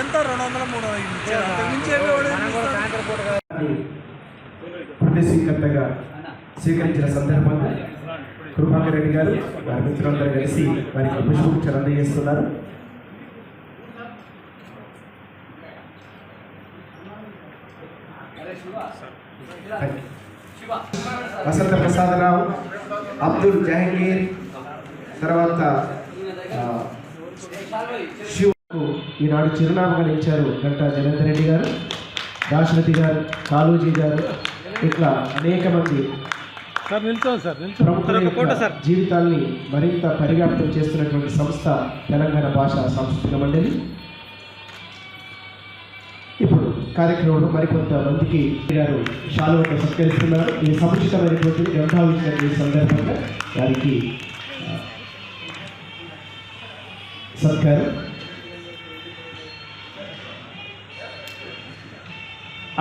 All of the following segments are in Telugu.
ఎంత 200-300 ప్రదేశీకర్తగా స్వీకరించిన సందర్భంగా కృపాకర్ రెడ్డి గారు వారి మిత్రులందరూ కలిసి వారికి పుష్పగుచ్ఛాలు అందజేస్తున్నారు. వసంత ప్రసాదరావు, అబ్దుల్ జహంగీర్, తర్వాత శివకు ఈనాడు చిరునామాగా నిలిచారు గంటా జగన్ రెడ్డి గారు, రాష్ట్రపతి గారు, కాళోజీ గారు, ఇట్లా అనేక మంది జీవితాల్ని మరింత పరివ్యాప్తం చేస్తున్నటువంటి సంస్థ తెలంగాణ భాషా సాంస్కృతిక మండలి. ఇప్పుడు కార్యక్రమంలో మరికొంత మందికి గారు శాలువతో సత్కరిస్తున్నారు. ఈ సముచితమైనటువంటి గ్రంథావిష్కరణ సందర్భంగా వారికి సత్కారం.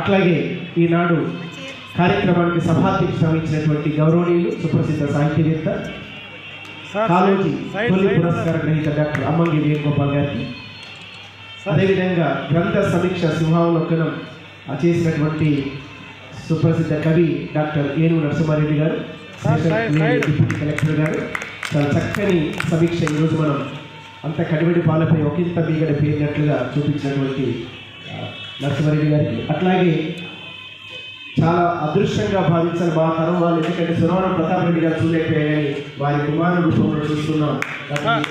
అట్లాగే ఈనాడు కార్యక్రమానికి సభాధ్యక్షత వహించినటువంటి గౌరవనీయులు సుప్రసిద్ధ సాహిత్యవేత్త కాళోజీ తొలి పురస్కార గ్రహీత డాక్టర్ అమ్మంగి వేణుగోపాల్ గారికి, అదేవిధంగా గ్రంథ సమీక్ష సింహావలోకనం చేసినటువంటి సుప్రసిద్ధ కవి డాక్టర్ ఏనుగు నరసింహారెడ్డి గారు, డిప్యూటీ కలెక్టర్ గారు, చాలా చక్కని సమీక్ష ఈరోజు మనం అంత కడివడి పాలపై ఒకంత మీగడ పేరినట్లుగా చూపించినటువంటి నరసింహారెడ్డి గారికి, అట్లాగే చాలా అదృష్టంగా భావించాలి మా తరం వాళ్ళు, ఎందుకంటే సురవరం ప్రతాప్ రెడ్డి గారు చూడలేకపోయాయని వారి కుమారుల రూపంలో చూస్తున్నాం.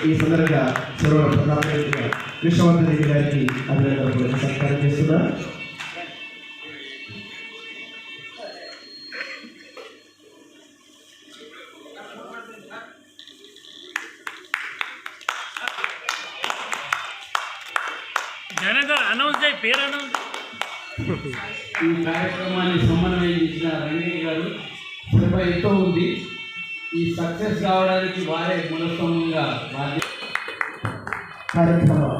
ఈ సందర్భంగా సురవరం ప్రతాప్ రెడ్డి గారు విశ్వవర్ధన్ రెడ్డి గారికి అభినందనలు సత్కారం చేస్తున్నారు. ఈ కార్యక్రమాన్ని సమన్వయం చేసిన రంగయ్య గారు ప్రతిభ ఎంతో ఉంది. ఈ సక్సెస్ కావడానికి వారే మూలస్తంభంగా కార్యక్రమం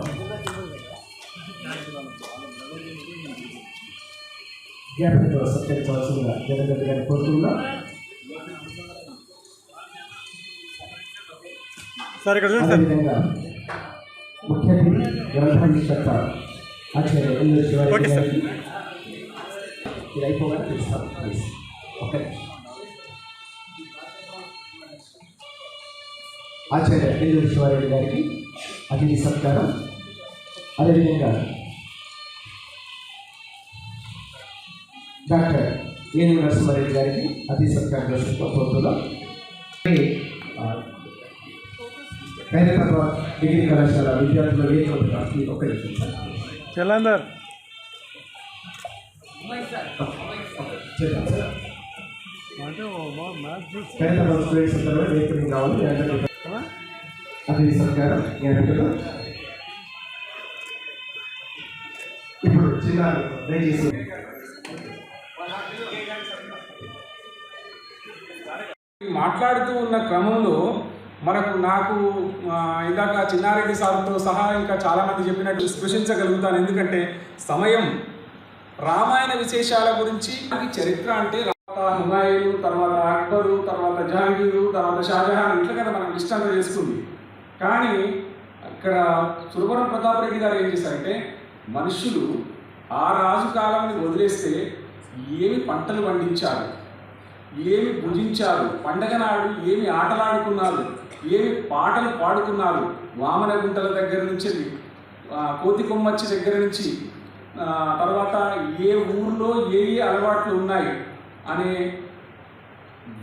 జ్ఞాపకంతో సత్కరించవలసిందిగా జగన్ గారిని కోరుతున్నా. అదేవిధంగా ముఖ్య అతిథి గ్రంథావిష్కర్త ఆచార్య ఎల్లు శివారెడ్డి గారికి ఇది అయిపోగానే తెలుస్తాం. ఓకే, ఆచార్య ఎల్లు శివారెడ్డి గారికి అతిథి సత్కారం. అదేవిధంగా డాక్టర్ ఏనుగు నరసింహారెడ్డి గారికి అతిథి సత్కారం కోరుతున్నాం. హైదరాబాద్ డిగ్రీ కళాశాల విద్యార్థుల వేదిక ఒక జలంధర్ హైదరాబాద్ స్టూడెంట్స్ అందరూ వేదిక కావాలి. అతిథి సత్కారం జ్ఞాపికలు. ఇప్పుడు జిల్లాలు దయచేసి మాట్లాడుతూ ఉన్న క్రమంలో నాకు ఇందాక చిన్నారెడ్డి సార్తో సహా ఇంకా చాలామంది చెప్పినట్టు స్పృశించగలుగుతాను. ఎందుకంటే సమయం రామాయణ విశేషాల గురించి చరిత్ర అంటే హుమాయూను, తర్వాత అక్బరు, తర్వాత జహాంగీరు, తర్వాత షాజహాన్, ఇట్లా కదా మనం లిస్ట్ అంతా చేసుకుంది. కానీ ఇక్కడ సురవరం ప్రతాప్ రెడ్డి గారు ఏం చేశారంటే, మనుషులు ఆ రాజు కాలాన్ని వదిలేస్తే ఏమి పంటలు పండించారు, ఏమి భుజించారు, పండగ నాడు ఏమి ఆటలాడుకున్నారు, ఏమి పాటలు పాడుకున్నారు, వామన గుంటల దగ్గర నుంచి, కోతి కొమ్మచ్చి దగ్గర నుంచి, తర్వాత ఏ ఊర్లో ఏ అలవాట్లు ఉన్నాయి అనే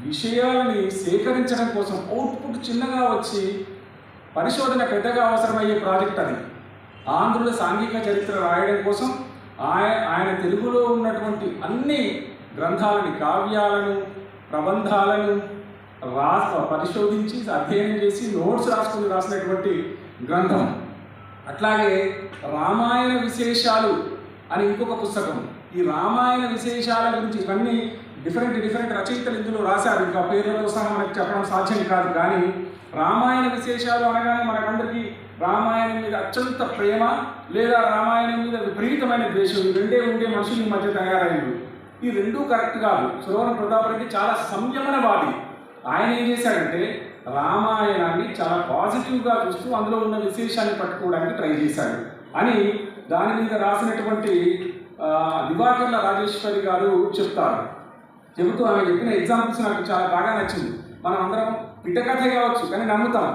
విషయాలని సేకరించడం కోసం అవుట్పుట్ చిన్నగా వచ్చి పరిశోధన పెద్దగా అవసరమయ్యే ప్రాజెక్ట్ అది. ఆంధ్రుల సాంఘిక చరిత్ర రాయడం కోసం ఆయన తెలుగులో ఉన్నటువంటి అన్ని గ్రంథాలని, కావ్యాలను, ప్రబంధాలను పరిశోధించి అధ్యయనం చేసి నోట్స్ రాసినటువంటి గ్రంథం. అట్లాగే రామాయణ విశేషాలు అని ఇంకొక పుస్తకం. ఈ రామాయణ విశేషాల గురించి ఇవన్నీ డిఫరెంట్ రచయితలు ఇందులో రాశారు. ఇంకా పేర్లతో సహా మనకు చెప్పడం సాధ్యం కాదు. కానీ రామాయణ విశేషాలు అనగానే మనకందరికీ రామాయణం మీద అత్యంత ప్రేమ లేదా రామాయణం మీద విపరీతమైన ద్వేషం, ఈ రెండే ఉండే మనుషులు ఈ మధ్య తయారయ్యారు. ఈ రెండూ కరెక్ట్ కాదు. సురవరం ప్రతాప్ రెడ్డి చాలా సంయమనవాది. ఆయన ఏం చేశాడంటే రామాయణాన్ని చాలా పాజిటివ్గా చూస్తూ అందులో ఉన్న విశేషాన్ని పట్టుకోవడానికి ట్రై చేశాడు. అని దాని మీద రాసినటువంటి దివాకర్ల రాజేశ్వరి గారు చెప్తారు. చెబుతూ ఆమె చెప్పిన ఎగ్జాంపుల్స్ నాకు చాలా బాగా నచ్చింది. మనం అందరం పిట్టకథ కావచ్చు కానీ నమ్ముతాం.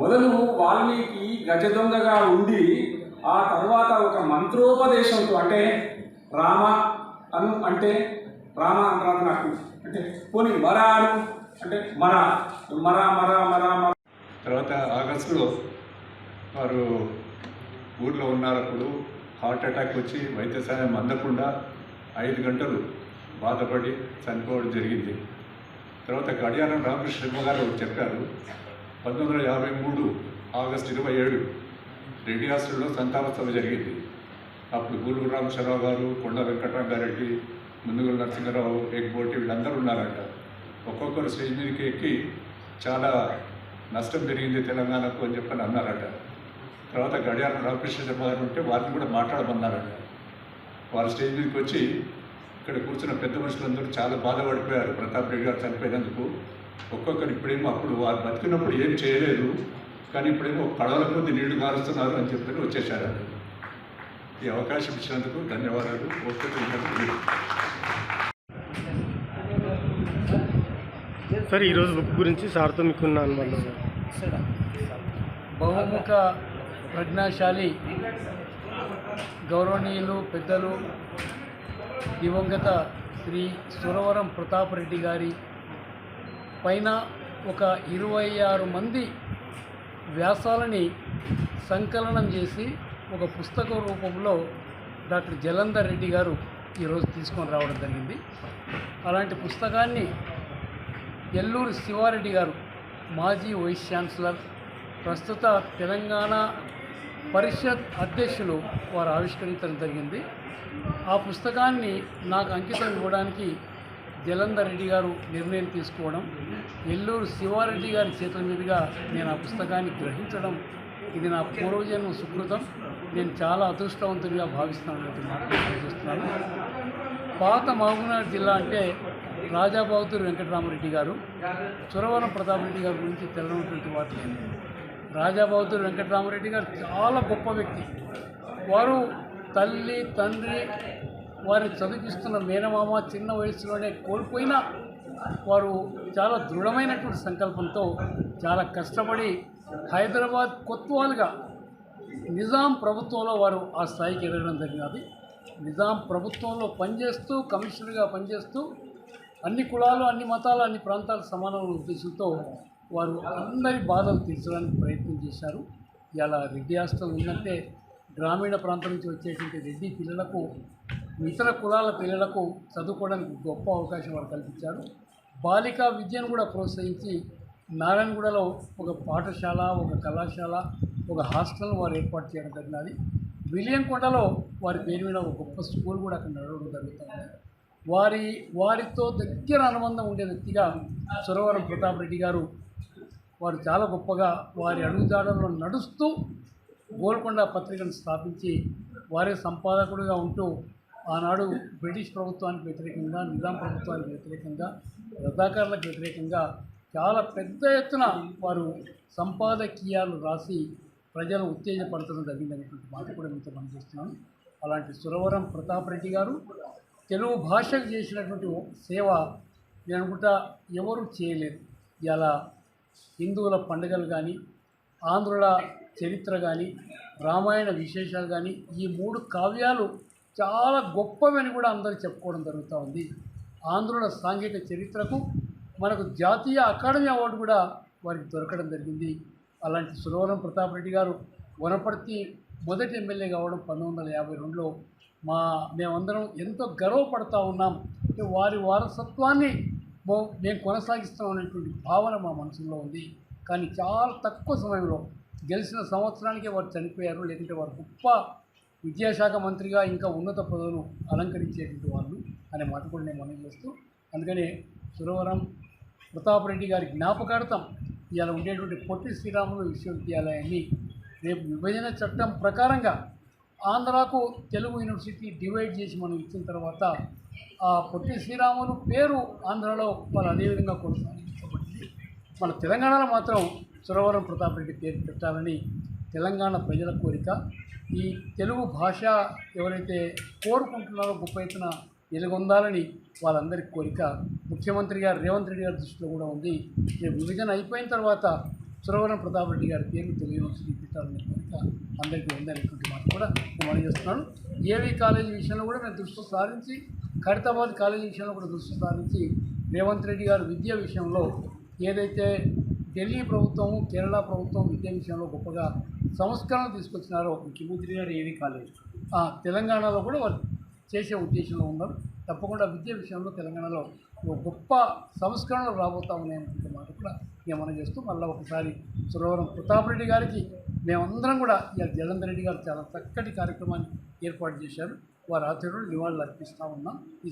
మొదలు వాల్మీకి గజ దొంగగా ఉండి ఆ తర్వాత ఒక మంత్రోపదేశంతో అంటే రామ అను అంటే రామ అనరాదు నాకు అంటే పోనీ మరా అను అంటే మరా మరా మరా మరా మరా. తర్వాత ఆగస్టులో వారు ఊర్లో ఉన్నప్పుడు హార్ట్ అటాక్ వచ్చి వైద్య సాయం అందకుండా 5 గంటలు బాధపడి చనిపోవడం జరిగింది. తర్వాత గడియారం రామకృష్ణ శర్మ గారు చెప్పారు 1953 ఆగస్టు 27 రెడ్డి హాస్టల్లో సంతాన సభ జరిగింది. అప్పుడు గూడూరు రామచంద్రరావు గారు, కొండ వెంకటరంగారెడ్డి, ముందుగుల నరసింహారావు, ఎగ్బోటి వీళ్ళందరూ ఉన్నారంట. ఒక్కొక్కరు స్టేజ్ మీదకి ఎక్కి చాలా నష్టం జరిగింది తెలంగాణకు అని చెప్పని అన్నారట. తర్వాత గడియారం రామకృష్ణ శర్మ గారు ఉంటే వారిని కూడా మాట్లాడమన్నారట. వారు స్టేజ్ మీదకి వచ్చి ఇక్కడ కూర్చున్న పెద్ద మనుషులందరూ చాలా బాధపడిపోయారు ప్రతాప్ రెడ్డి గారు చనిపోయినందుకు. ఒక్కొక్కరు ఇప్పుడేమో అప్పుడు వారు బతికినప్పుడు ఏం చేయలేదు కానీ ఇప్పుడేమో పడవల కొద్ది నీళ్లు కారుస్తున్నారు అని చెప్పి వచ్చేసారు. ఈ అవకాశం ఇచ్చినందుకు ధన్యవాదాలు. సార్ ఈరోజు బుక్ గురించి సార్తో మీకున్న అనుబంధం. బహుముఖ ప్రజ్ఞాశాలి గౌరవనీయులు పెద్దలు దివంగత శ్రీ సురవరం ప్రతాప్ రెడ్డి గారి పైన ఒక 26 మంది వ్యాసాలని సంకలనం చేసి ఒక పుస్తక రూపంలో డాక్టర్ జలంధర్ రెడ్డి గారు ఈరోజు తీసుకొని రావడం జరిగింది. అలాంటి పుస్తకాన్ని ఎల్లూరు శివారెడ్డి గారు మాజీ వైస్ ఛాన్సలర్, ప్రస్తుత తెలంగాణ పరిషత్ అధ్యక్షులు వారు ఆవిష్కరించడం జరిగింది. ఆ పుస్తకాన్ని నాకు అంకితం ఇవ్వడానికి జలంధర్ రెడ్డి గారు నిర్ణయం తీసుకోవడం, ఎల్లూరు శివారెడ్డి గారి చేతుల మీదుగా నేను ఆ పుస్తకాన్ని గ్రహించడం, ఇది నా పూర్వజన్మ సుకృతం. నేను చాలా అదృష్టవంతుడిగా భావిస్తున్నాను మాట్లాడుతున్నాను. పాత మహబూబ్నగర్ జిల్లా అంటే రాజాబహదూర్ వెంకటరామరెడ్డి గారు, సురవరం ప్రతాప్ రెడ్డి గారి గురించి తెలవనటువంటి వాటి లేదు. రాజాబహదూర్ వెంకటరామరెడ్డి గారు చాలా గొప్ప వ్యక్తి. వారు తల్లి తండ్రి వారిని చదివిస్తున్న మేనమామ చిన్న వయసులోనే కోల్పోయినా వారు చాలా దృఢమైనటువంటి సంకల్పంతో చాలా కష్టపడి హైదరాబాద్ కొత్వాలుగా నిజాం ప్రభుత్వంలో వారు ఆ స్థాయికి ఎదగడం జరిగినది. నిజాం ప్రభుత్వంలో పనిచేస్తూ కమిషనర్గా పనిచేస్తూ అన్ని కులాలు అన్ని మతాలు అన్ని ప్రాంతాల సమానమైన ఉద్దేశంతో వారు అందరి బాధలు తీర్చడానికి ప్రయత్నం చేశారు. ఇలా రెడ్డి హాస్టల్ ఉందంటే గ్రామీణ ప్రాంతం నుంచి వచ్చేటువంటి రెడ్డి పిల్లలకు ఇతర కులాల పిల్లలకు చదువుకోవడానికి గొప్ప అవకాశం వారు కల్పించారు. బాలికా విద్యను కూడా ప్రోత్సహించి నారాయణగూడలో ఒక పాఠశాల, ఒక కళాశాల, ఒక హాస్టల్ వారు ఏర్పాటు చేయడం జరిగినది. విలియన్కొండలో వారి పేరు మీద ఒక గొప్ప స్కూల్ కూడా అక్కడ నడవడం జరుగుతుంది. వారితో దగ్గర అనుబంధం ఉండే వ్యక్తిగా సురవరం ప్రతాప్ రెడ్డి గారు వారు చాలా గొప్పగా వారి అడుగుజాడల్లో నడుస్తూ గోల్కొండ పత్రికను స్థాపించి వారే సంపాదకుడిగా ఉంటూ ఆనాడు బ్రిటిష్ ప్రభుత్వానికి వ్యతిరేకంగా, నిజాం ప్రభుత్వానికి వ్యతిరేకంగా, రజాకారులకు వ్యతిరేకంగా చాలా పెద్ద ఎత్తున వారు సంపాదకీయాలు రాసి ప్రజలు ఉత్తేజపడటం జరిగిందనేటువంటి మాట కూడా మీతో పనిచేస్తున్నాను. అలాంటి సురవరం ప్రతాప్ రెడ్డి గారు తెలుగు భాషకు చేసినటువంటి సేవ నేను అనుకుంటా ఎవరు చేయలేదు. ఇలా హిందువుల పండుగలు కానీ, ఆంధ్రుల చరిత్ర కానీ, రామాయణ విశేషాలు కానీ ఈ 3 కావ్యాలు చాలా గొప్పవని కూడా అందరూ చెప్పుకోవడం జరుగుతూ ఉంది. ఆంధ్రుల సాంఘిక చరిత్రకు మనకు జాతీయ అకాడమీ అవార్డు కూడా వారికి దొరకడం జరిగింది. అలాంటి సురవరం ప్రతాప్ రెడ్డి గారు వనపర్తి మొదటి ఎమ్మెల్యే కావడం 1952లో మేమందరం ఎంతో గర్వపడతా ఉన్నాం. వారి వారసత్వాన్ని మేము కొనసాగిస్తాం అనేటువంటి భావన మా మనసులో ఉంది. కానీ చాలా తక్కువ సమయంలో గెలిచిన సంవత్సరానికే వారు చనిపోయారు. లేకుంటే వారు గొప్ప విద్యాశాఖ మంత్రిగా ఇంకా ఉన్నత పదవులు అలంకరించేటువంటి వాళ్ళు అనే మాట కూడా నేను మనం చేస్తూ, అందుకనే సురవరం ప్రతాప్ రెడ్డి గారి జ్ఞాపకార్థం ఇవాళ ఉండేటువంటి పొట్టి శ్రీరాములు విశ్వవిద్యాలయాన్ని రేపు విభజన చట్టం ప్రకారంగా ఆంధ్రాకు తెలుగు యూనివర్సిటీ డివైడ్ చేసి మనం ఇచ్చిన తర్వాత ఆ పొట్టి శ్రీరాములు పేరు ఆంధ్రాలో వాళ్ళు అదేవిధంగా కొనసాగించబడింది. మన తెలంగాణలో మాత్రం సురవరం ప్రతాప్ రెడ్డి పేరు పెట్టాలని తెలంగాణ ప్రజల కోరిక. ఈ తెలుగు భాష ఎవరైతే కోరుకుంటున్నారో గొప్ప ఎత్తున వెలుగొందాలని వాళ్ళందరి కోరిక ముఖ్యమంత్రి గారు రేవంత్ రెడ్డి గారి దృష్టిలో కూడా ఉంది. రేపు విభజన అయిపోయిన తర్వాత సురవరం ప్రతాప్ రెడ్డి గారి పేరు తెలుగు యూనివర్సిటీ పెట్టాలనే కోరిక అందరికీ ఉందనేటువంటి మాట కూడా నేను మనం చేస్తున్నాను. ఏవీ కాలేజీ విషయంలో కూడా నేను దృష్టి సారించి, ఖైరతాబాద్ కాలేజీ విషయంలో కూడా దృష్టి సారించి రేవంత్ రెడ్డి గారు విద్య విషయంలో ఏదైతే ఢిల్లీ ప్రభుత్వం, కేరళ ప్రభుత్వం విద్య విషయంలో గొప్పగా సంస్కరణలు తీసుకొచ్చినారో ముఖ్యమంత్రి గారు ఏవీ కాలేజ్ తెలంగాణలో కూడా వారు చేసే ఉద్దేశంలో ఉన్నారు. తప్పకుండా విద్య విషయంలో తెలంగాణలో గొప్ప సంస్కరణలు రాబోతా ఉన్నాయనే మాట కూడా మేము మనం చేస్తూ మళ్ళీ ఒకసారి సురవరం ప్రతాప్ రెడ్డి గారికి మేమందరం కూడా ఇవాళ జలంధర్ రెడ్డి గారు చాలా చక్కటి కార్యక్రమాన్ని ఏర్పాటు చేశారు. వారి ఆధ్వర్యంలో నివాళులు అర్పిస్తూ ఉన్నాం. ఈ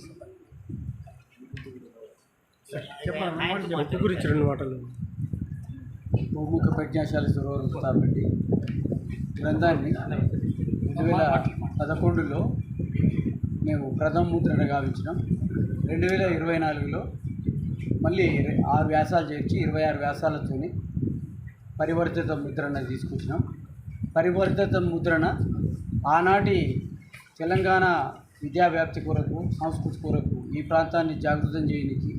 చెప్పండి గురించి 2 మాటలు. బహుముఖ ప్రజ్ఞాశాలి సురవరం ప్రతాప్ రెడ్డి గ్రంథాన్ని 2011లో మేము ప్రథమ ముద్రణ గావించినాం. 2024లో మళ్ళీ 6 వ్యాసాలు చేర్చి 26 వ్యాసాలతోని పరివర్తిత ముద్రణ తీసుకొచ్చినాం. పరివర్తిత ముద్రణ ఆనాటి తెలంగాణ విద్యా వ్యాప్తి కొరకు, సంస్కృతి కొరకు ఈ ప్రాంతాన్ని జాగృతం చేయడానికి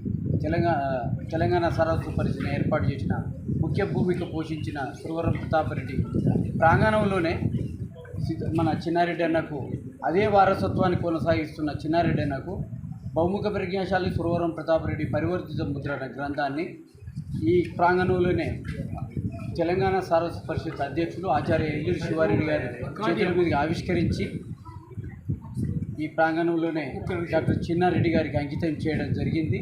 తెలంగాణ సరస్సు పరిచయం ఏర్పాటు చేసిన ముఖ్య భూమిక పోషించిన సురవరం ప్రతాప్ రెడ్డి ప్రాంగణంలోనే మన చిన్నారెడ్డి అన్నకు అదే వారసత్వాన్ని కొనసాగిస్తున్న చిన్నారెడ్డి అన్నకు బహుముఖ ప్రజ్ఞాశాలి సురవరం ప్రతాప్ రెడ్డి పరివర్తిత ముద్రణ గ్రంథాన్ని ఈ ప్రాంగణంలోనే తెలంగాణ సారస్వత పరిషత్ అధ్యక్షులు ఆచార్య ఎల్లూరి శివారెడ్డి గారి చేతుల మీదుగా ఆవిష్కరించి ఈ ప్రాంగణంలోనే డాక్టర్ చిన్నారెడ్డి గారికి అంకితం చేయడం జరిగింది.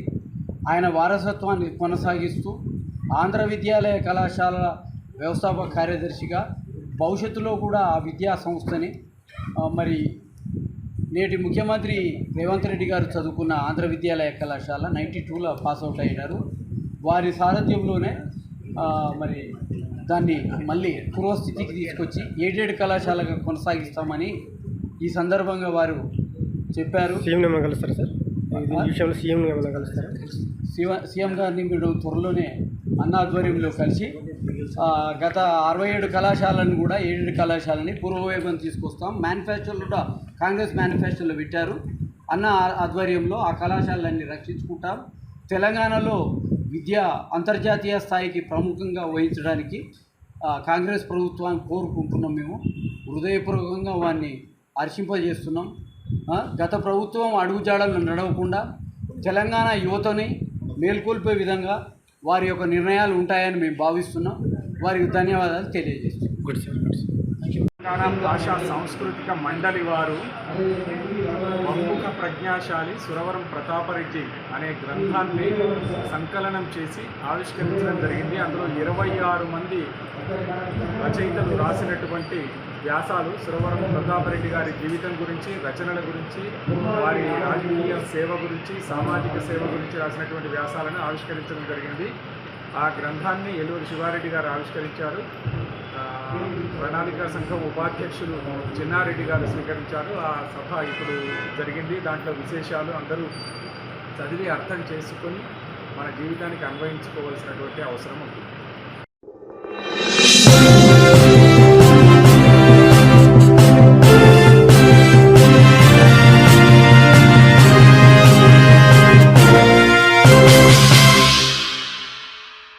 ఆయన వారసత్వాన్ని కొనసాగిస్తూ ఆంధ్ర విద్యాలయ కళాశాల వ్యవస్థాపక కార్యదర్శిగా భవిష్యత్తులో కూడా ఆ విద్యా సంస్థని మరి నేటి ముఖ్యమంత్రి రేవంత్ రెడ్డి గారు చదువుకున్న ఆంధ్ర విద్యాలయ కళాశాల 92లో పాస్అవుట్ అయినారు. వారి సారథ్యంలోనే మరి దాన్ని మళ్ళీ పూర్వస్థితికి తీసుకొచ్చి ఎయిడెడ్ కళాశాలగా కొనసాగిస్తామని ఈ సందర్భంగా వారు చెప్పారు. సీఎం కలుస్తారు సార్, ఈ విషయంలో సీఎం కలుస్తారు. సీఎం గారిని మీరు త్వరలోనే అన్న ఆధ్వర్యంలో కలిసి గత 67 కళాశాలను కూడా 7 కళాశాలని పూర్వవైభవం తీసుకొస్తాం. మేనిఫెస్టోలో కాంగ్రెస్ మేనిఫెస్టోలో పెట్టారు. అన్న ఆధ్వర్యంలో ఆ కళాశాలన్నీ రక్షించుకుంటాం. తెలంగాణలో విద్య అంతర్జాతీయ స్థాయికి ప్రముఖంగా వహించడానికి కాంగ్రెస్ ప్రభుత్వాన్ని కోరుకుంటున్నాం. మేము హృదయపూర్వకంగా వారిని హర్షింపజేస్తున్నాం. గత ప్రభుత్వం అడుగుజాడలను నడవకుండా తెలంగాణ యువతని మేల్కొల్పే విధంగా వారి యొక్క నిర్ణయాలు ఉంటాయని మేము భావిస్తున్నాం. వారికి ధన్యవాదాలు తెలియజేస్తున్నాం. తెలంగాణ భాషా సాంస్కృతిక మండలి వారు బహుముఖ ప్రజ్ఞాశాలి సురవరం ప్రతాపరెడ్డి అనే గ్రంథాన్ని సంకలనం చేసి ఆవిష్కరించడం జరిగింది. అందులో 26 మంది రచయితలు రాసినటువంటి వ్యాసాలు సురవరం ప్రతాపరెడ్డి గారి జీవితం గురించి, రచనల గురించి, వారి రాజకీయ సేవ గురించి, సామాజిక సేవ గురించి రాసినటువంటి వ్యాసాలను ఆవిష్కరించడం జరిగింది. ఆ గ్రంథాన్ని ఎల్లూరి శివారెడ్డి గారు ఆవిష్కరించారు. ప్రణాళికా సంఘం ఉపాధ్యక్షులు చిన్నారెడ్డి గారు స్వీకరించారు. ఆ సభ ఇప్పుడు జరిగింది. దాంట్లో విశేషాలు అందరూ చదివి అర్థం చేసుకొని మన జీవితానికి అన్వయించుకోవాల్సినటువంటి అవసరం ఉంది.